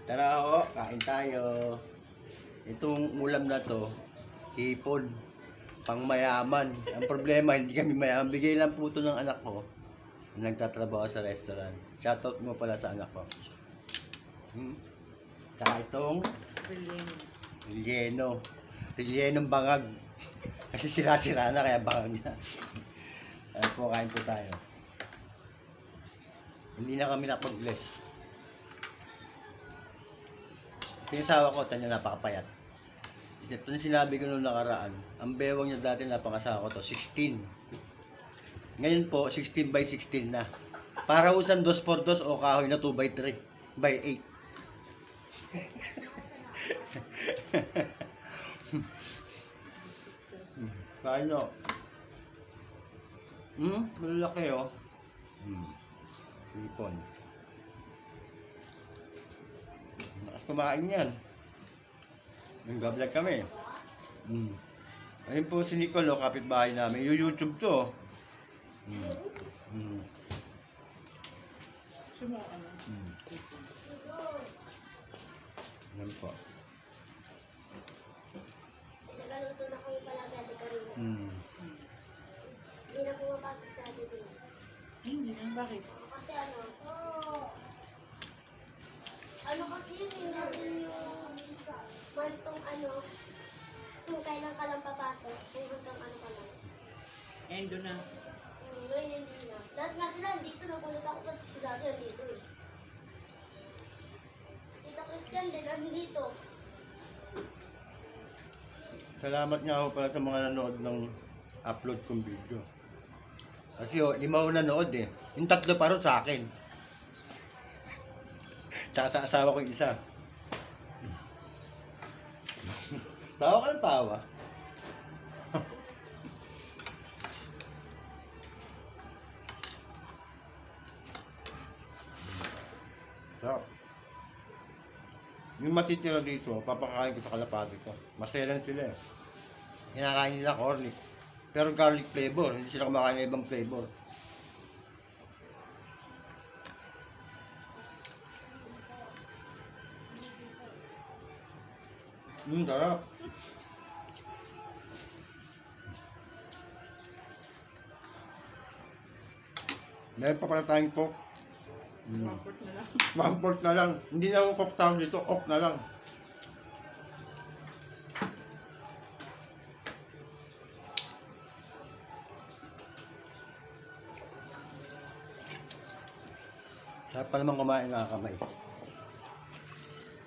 Tara ho, kain tayo. Itong ulam na to, hipon. Pang mayaman. Ang problema, hindi kami mayaman. Bigay lang po ito ng anak ko. Nagtatrabaho sa restaurant. Shoutout mo pala sa anak ko. Tsaka itong relleno. Rellenong bangag. Kasi sira-sira na kaya bangag na. Ayan po, kain po tayo. Hindi na kami napag-bless. Sinasawa ko, tanya napakapayat. Ito yung sinabi ko nung nakaraan. Ang bewang niya dati napakasawa ko to, 16. Ngayon po, 16 by 16 na. Para usan 2x2 o kahoy na 2 by 3 by 8. Kain nyo. Malaki oh. Hipon. Nakas kumain yan. Nag-vlog kami. Ayun po si Nicole, kapitbahay namin. YouTube to. Yan po. Nagaluto na ko yung palagay karina. Hindi na pumapasok sa atin din. Hindi na, bakit? Kasi kasi yun natin yung mantong kung kailan ka lang papasok, kung hanggang ka lang. Endo na. Ngayon hindi na. Lahat nga sila dito, nagulat ako pati sila dito eh. Si Tita Christian din, dito. Salamat nga ako pala sa mga nanood ng upload kong video. Kasi 5 nanood eh. Yung 3 pa rin sa akin. Tsaka sa asawa ko yung isa. Tawa ka ng tawa. So, yung matitira dito, papakain ko sa kalapati ko. Maselan sila eh. Kinakain nila cornic. Pero garlic flavor, hindi sila kumakain ng ibang flavor. Sarap. Meron pa pala tayong cook. Comfort na lang. One-fourth na lang. Hindi na ako cook tawag dito, cook na lang. Sarap pa naman kumain nakakamay.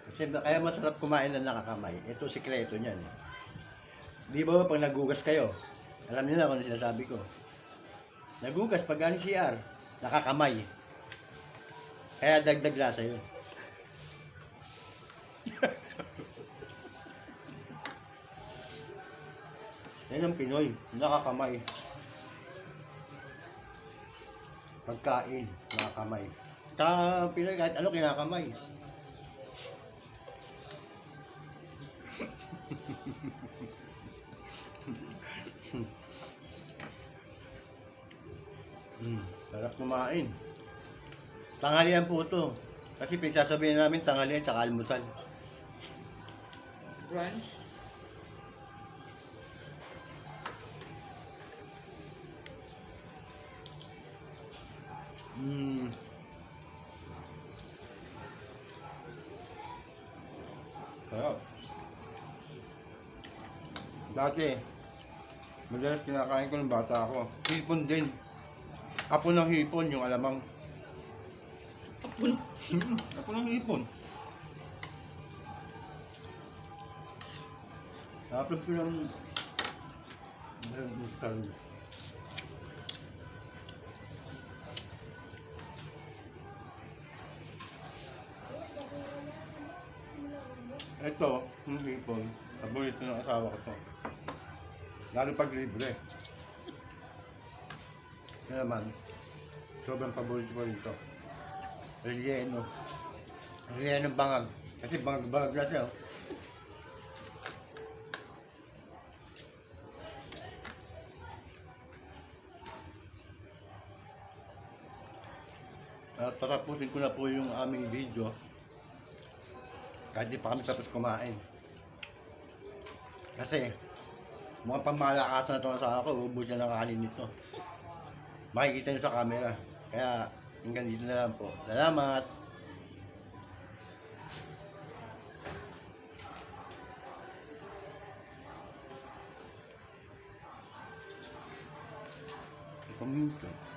Kasi kaya masarap kumain na nakakamay. Ito sikreto niyan. Di ba pag nagugas kayo, alam niyo na kung ano sinasabi ko. Nagugas pag galing CR, nakakamay. Kaya dagdag lasa yun. Yan ang Pinoy, nakakamay. Pagkain, nakakamay. Sa Pinoy, kahit ano kinakamay. Sarap kumain. Tanghalian po ito. Kasi pinagsasabihin namin tanghalian tsaka almusal. Brunch. Sarap. Dati, madalas kinakain ko ng bata ako. Hipon din. Apo ng hipon, yung alamang. Apo ng hipon. Upload ko ng ito, yung hipon. Paborito ng asawa ko to. Lalo pag libre. Kaya naman, sobrang paborito ko ito. Relleno. Relleno bangag. Kasi bangag-bangag na siya. At tatapusin ko na po yung aming video. Kahit di pa kami tapos kumain. Kasi, mukhang pamalakasan na ito sa ako, ubus na ng kanin nito. Makikita nyo sa camera. Kaya, hanggang dito na lang po. Salamat! Ito minsan.